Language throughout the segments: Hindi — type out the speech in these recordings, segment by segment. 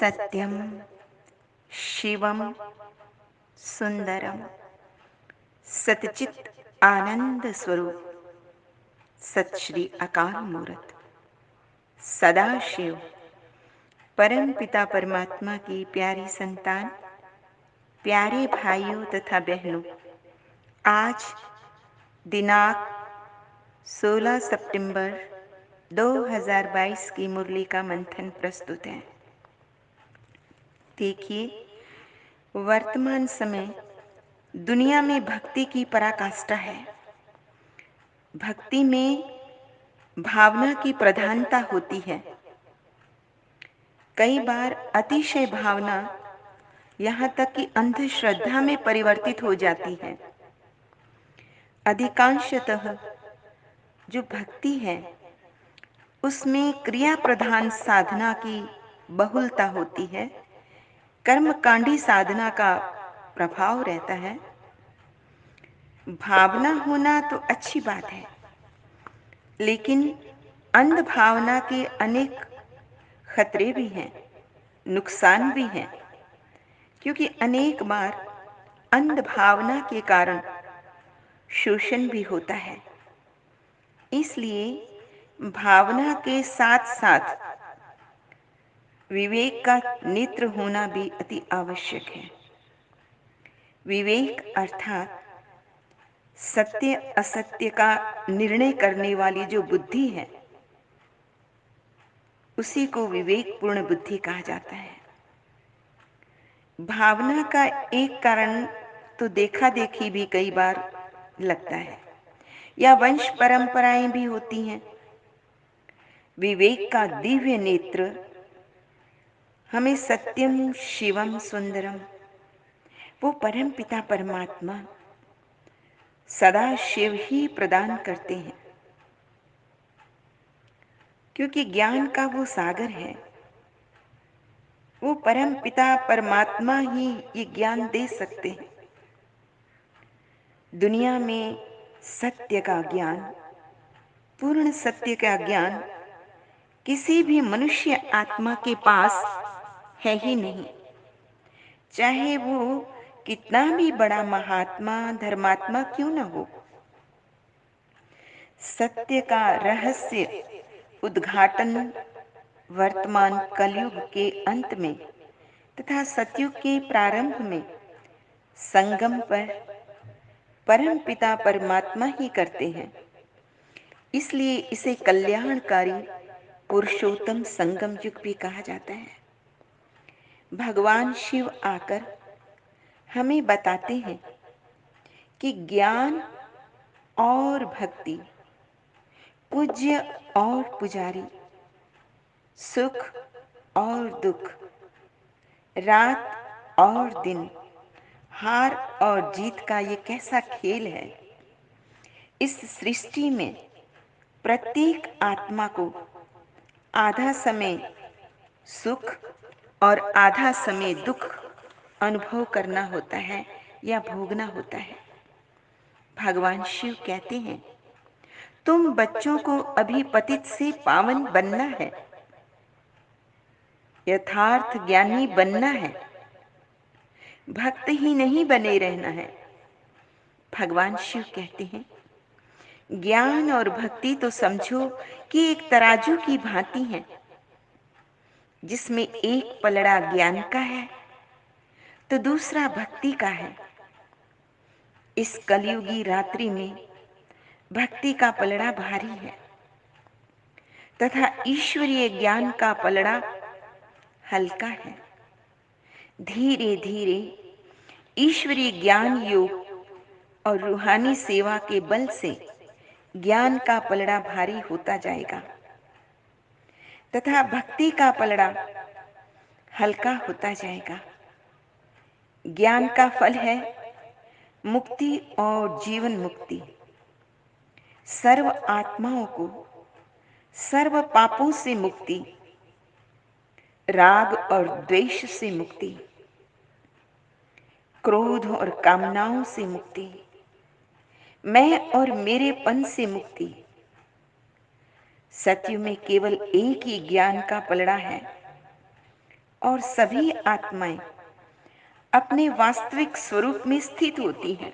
सत्यम शिवम सुंदरम सतचित आनंद स्वरूप सत श्री अकाल मूर्त सदाशिव परम पिता परमात्मा की प्यारी संतान, प्यारे भाइयों तथा बहनों, आज दिनांक 16 सितंबर 2022 की मुरली का मंथन प्रस्तुत है। देखिए, वर्तमान समय दुनिया में भक्ति की पराकाष्ठा है। भक्ति में भावना की प्रधानता होती है। कई बार अतिशय भावना यहाँ तक कि अंधश्रद्धा में परिवर्तित हो जाती है। अधिकांशतः जो भक्ति है उसमें क्रिया प्रधान साधना की बहुलता होती है, कर्मकांडी साधना का प्रभाव रहता है। भावना होना तो अच्छी बात है, लेकिन अंध भावना के अनेक खतरे भी हैं, नुकसान भी हैं, क्योंकि अनेक बार अंध भावना के कारण शोषण भी होता है। इसलिए भावना के साथ साथ विवेक का नेत्र होना भी अति आवश्यक है। विवेक अर्थात सत्य असत्य का निर्णय करने वाली जो बुद्धि है, उसी को विवेकपूर्ण बुद्धि कहा जाता है। भावना का एक कारण तो देखा देखी भी कई बार लगता है, या वंश परंपराएं भी होती हैं। विवेक का दिव्य नेत्र हमें सत्यम शिवम सुंदरम, वो परम पिता परमात्मा सदा शिव ही प्रदान करते हैं, क्योंकि ज्ञान का वो सागर है। वो परम पिता परमात्मा ही ये ज्ञान दे सकते हैं। दुनिया में सत्य का ज्ञान, पूर्ण सत्य का ज्ञान किसी भी मनुष्य आत्मा के पास है ही नहीं, चाहे वो कितना भी बड़ा महात्मा धर्मात्मा क्यों न हो। सत्य का रहस्य उद्घाटन वर्तमान कलयुग के अंत में तथा सतयुग के प्रारंभ में संगम पर परम पिता परमात्मा ही करते हैं। इसलिए इसे कल्याणकारी पुरुषोत्तम संगम युग भी कहा जाता है। भगवान शिव आकर हमें बताते हैं कि ज्ञान और भक्ति, पूज्य और पुजारी, सुख और दुख, रात और दिन, हार और जीत का ये कैसा खेल है। इस सृष्टि में प्रत्येक आत्मा को आधा समय सुख और आधा समय दुख अनुभव करना होता है या भोगना होता है। भगवान शिव कहते हैं, तुम बच्चों को अभी पतित से पावन बनना है, यथार्थ ज्ञानी बनना है, भक्त ही नहीं बने रहना है। भगवान शिव कहते हैं, ज्ञान और भक्ति तो समझो कि एक तराजू की भांति है, जिसमें एक पलड़ा ज्ञान का है तो दूसरा भक्ति का है। इस कलयुगी रात्रि में भक्ति का पलड़ा भारी है तथा ईश्वरीय ज्ञान का पलड़ा हल्का है। धीरे धीरे ईश्वरीय ज्ञान योग और रूहानी सेवा के बल से ज्ञान का पलड़ा भारी होता जाएगा तथा भक्ति का पलड़ा हल्का होता जाएगा। ज्ञान का फल है मुक्ति और जीवन मुक्ति, सर्व आत्माओं को सर्व पापों से मुक्ति, राग और द्वेष से मुक्ति, क्रोध और कामनाओं से मुक्ति, मैं और मेरेपन से मुक्ति। सत्य में केवल एक ही ज्ञान का पलड़ा है, और सभी आत्माएं अपने वास्तविक स्वरूप में स्थित होती हैं।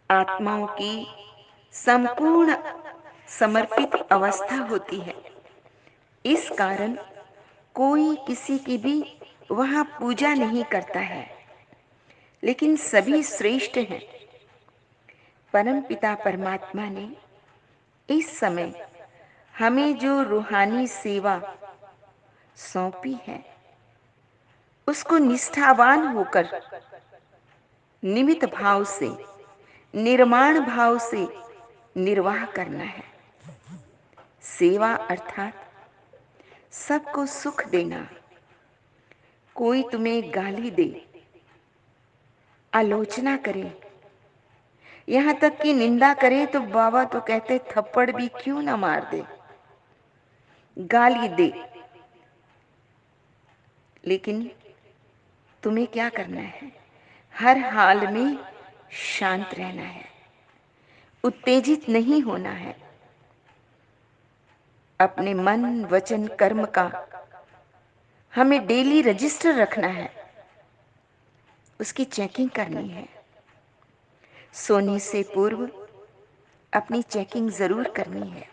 आत्माओं की संपूर्ण समर्पित अवस्था होती है। इस कारण कोई किसी की भी वहां पूजा नहीं करता है, लेकिन सभी श्रेष्ठ हैं। परमपिता परमात्मा ने इस समय हमें जो रूहानी सेवा सौंपी है, उसको निष्ठावान होकर निमित्त भाव से, निर्माण भाव से निर्वाह करना है। सेवा अर्थात सबको सुख देना। कोई तुम्हें गाली दे, आलोचना करे, यहां तक कि निंदा करे तो बाबा तो कहते थप्पड़ भी क्यों ना मार दे, गाली दे, लेकिन तुम्हें क्या करना है? हर हाल में शांत रहना है, उत्तेजित नहीं होना है। अपने मन, वचन, कर्म का हमें डेली रजिस्टर रखना है, उसकी चेकिंग करनी है। सोने से पूर्व अपनी चेकिंग जरूर करनी है।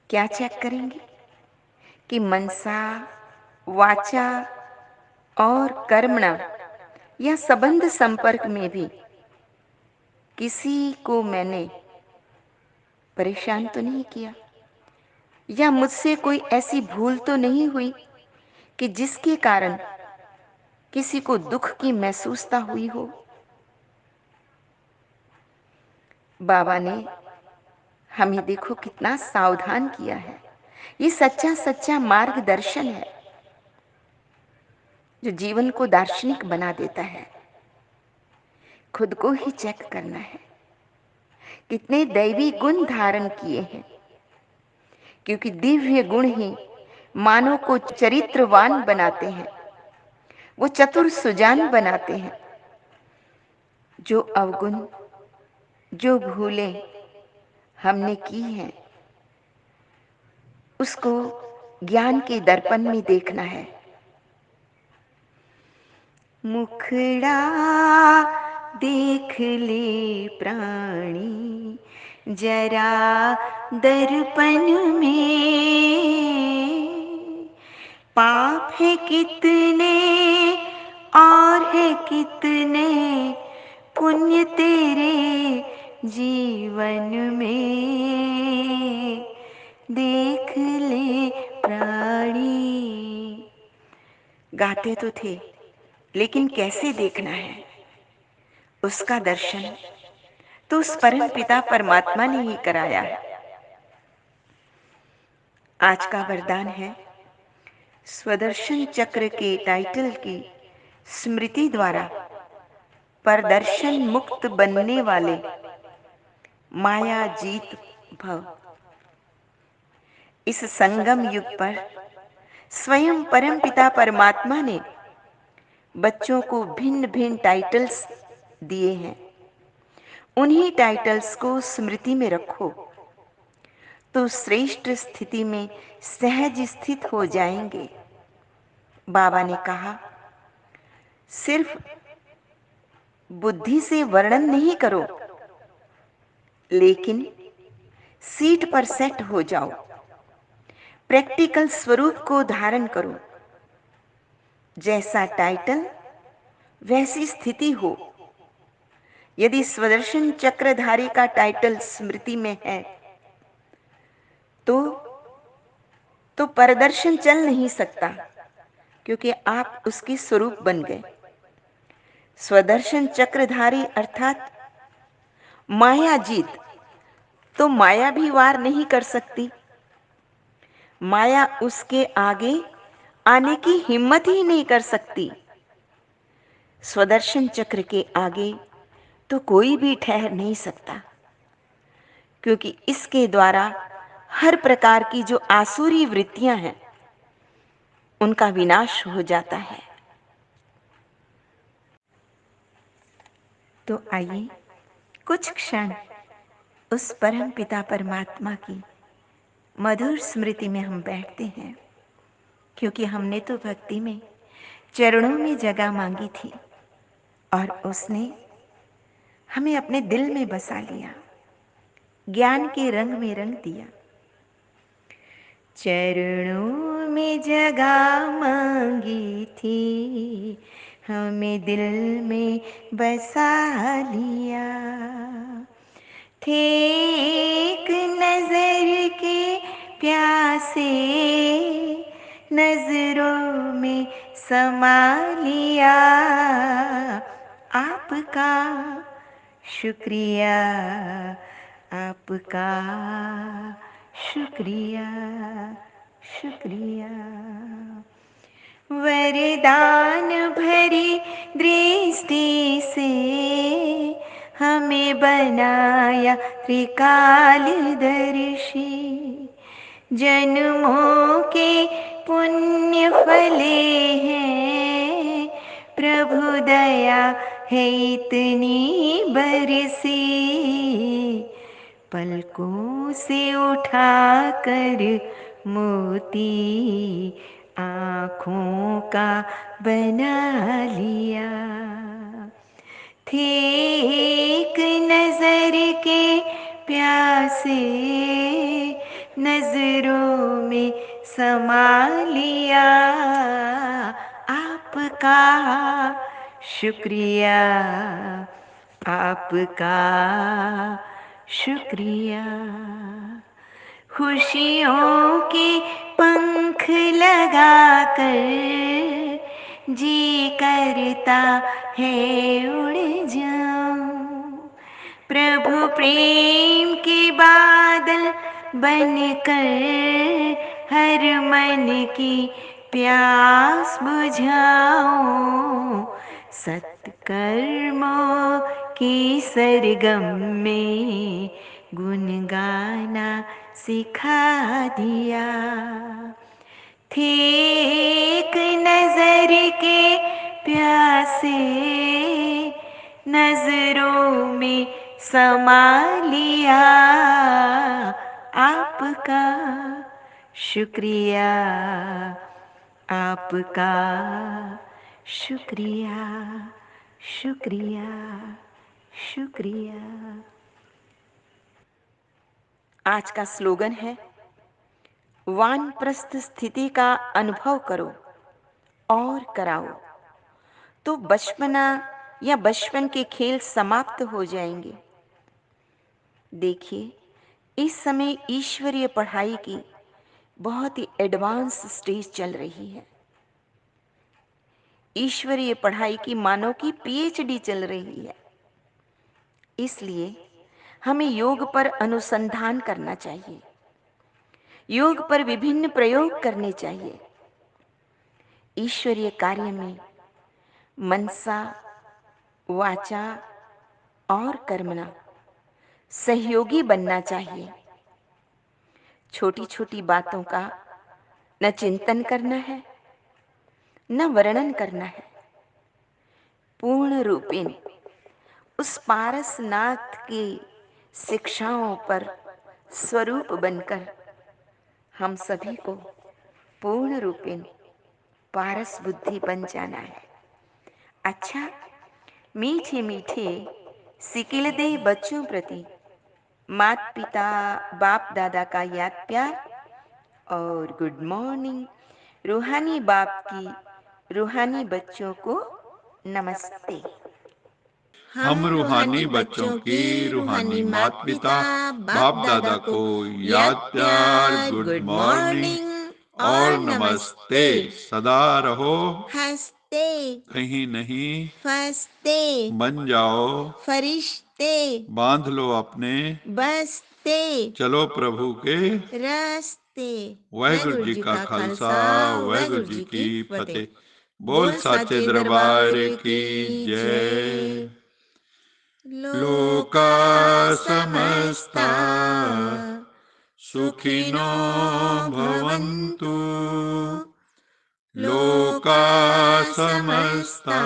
क्या चेक करेंगे? कि मनसा, वाचा और कर्मणा या संबंध संपर्क में भी किसी को मैंने परेशान तो नहीं किया, या मुझसे कोई ऐसी भूल तो नहीं हुई कि जिसके कारण किसी को दुख की महसूसता हुई हो। बाबा ने हमें देखो कितना सावधान किया है। ये सच्चा सच्चा मार्गदर्शन है जो जीवन को दार्शनिक बना देता है। खुद को ही चेक करना है, कितने दैवी गुण धारण किए हैं, क्योंकि दिव्य गुण ही मानव को चरित्रवान बनाते हैं, वो चतुर सुजान बनाते हैं। जो अवगुण, जो भूलें हमने की हैं, उसको ज्ञान के दर्पण में देखना है। मुखड़ा देख ले प्राणी जरा दर्पण में, पाप है कितने और है कितने पुण्य तेरे जीवन में, देख ले प्राणी। गाते तो थे, लेकिन कैसे देखना है उसका दर्शन तो उस परम पिता परमात्मा ने ही कराया है। आज का वरदान है, स्वदर्शन चक्र के टाइटल की स्मृति द्वारा परदर्शन मुक्त बनने वाले माया जीत भव। इस संगम युग पर स्वयं परम पिता परमात्मा ने बच्चों को भिन्न भिन्न टाइटल्स दिए हैं। उन्हीं टाइटल्स को स्मृति में रखो तो श्रेष्ठ स्थिति में सहज स्थित हो जाएंगे। बाबा ने कहा, सिर्फ बुद्धि से वर्णन नहीं करो, लेकिन सीट पर सेट हो जाओ, प्रैक्टिकल स्वरूप को धारण करो। जैसा टाइटल वैसी स्थिति हो। यदि स्वदर्शन चक्रधारी का टाइटल स्मृति में है तो परदर्शन चल नहीं सकता, क्योंकि आप उसकी स्वरूप बन गए। स्वदर्शन चक्रधारी अर्थात माया जीत, तो माया भी वार नहीं कर सकती। माया उसके आगे आने की हिम्मत ही नहीं कर सकती। स्वदर्शन चक्र के आगे तो कोई भी ठहर नहीं सकता, क्योंकि इसके द्वारा हर प्रकार की जो आसुरी वृत्तियां हैं, उनका विनाश हो जाता है। तो आइए कुछ क्षण उस परम पिता परमात्मा की मधुर स्मृति में हम बैठते हैं। क्योंकि हमने तो भक्ति में चरणों में जगह मांगी थी और उसने हमें अपने दिल में बसा लिया, ज्ञान के रंग में रंग दिया। चरणों में जगह मांगी थी, हमें दिल में बसा लिया। थे एक नजर के प्यासे, नजरों में समा लिया। आपका शुक्रिया, आपका शुक्रिया, शुक्रिया। वरदान भरी दृष्टि से हमें बनाया त्रिकालदर्शी। जन्मों के पुण्य फले हैं, प्रभु दया है इतनी बरसी। पलकों से उठा कर मोती आँखों का बना लिया। थे एक नजर के प्यासे, नजरों में समा लिया। आपका शुक्रिया, आपका शुक्रिया। खुशियों के पंख लगाकर जी करता है उड़ जाऊं। प्रभु प्रेम के बादल बनकर हर मन की प्यास बुझाऊं। सत्कर्मों की सरगम में गुन गाना सिखा दिया। थे एक नजर के प्यासे, नजरों में समा लिया। आपका शुक्रिया, आपका शुक्रिया, शुक्रिया, शुक्रिया। आज का स्लोगन है, वानप्रस्थ स्थिति का अनुभव करो और कराओ तो बचपना या बचपन के खेल समाप्त हो जाएंगे। देखिए, इस समय ईश्वरीय पढ़ाई की बहुत ही एडवांस स्टेज चल रही है। ईश्वरीय पढ़ाई की मानो की पीएचडी चल रही है। इसलिए हमें योग पर अनुसंधान करना चाहिए, योग पर विभिन्न प्रयोग करने चाहिए। ईश्वरीय कार्य में मनसा, वाचा और कर्मणा सहयोगी बनना चाहिए। छोटी छोटी बातों का न चिंतन करना है, न वर्णन करना है। पूर्ण रूपेण उस पारसनाथ की शिक्षाओं पर स्वरूप बनकर हम सभी को पूर्ण रूपेण पारस बुद्धि बन जाना है। अच्छा, मीठे मीठे सिकिलदे बच्चों प्रति माता पिता बाप दादा का याद प्यार और गुड मॉर्निंग। रूहानी बाप की रूहानी बच्चों को नमस्ते। हम रूहानी बच्चों की रूहानी माता पिता बाप दादा को याद प्यार, गुड मॉर्निंग और नमस्ते। सदा रहो हंसते, कहीं नहीं फंसते, बन जाओ फरिश्ते, बांध लो अपने बसते, चलो प्रभु के रास्ते। वाहिगुरु जी का खालसा, वाहिगुरु जी की फतेह। बोल साचे दरबार की जय। लोका समस्ता सुखिनो भवन्तु, लोका समस्ता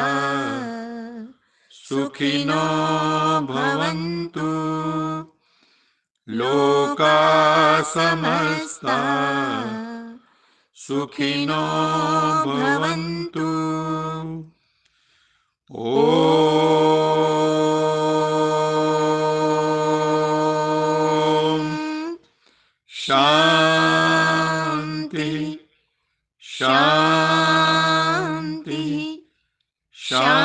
सुखिनो भवन्तु, लोका समस्ता सुखिनो भवन्तु। ओम शांति शांति शांति।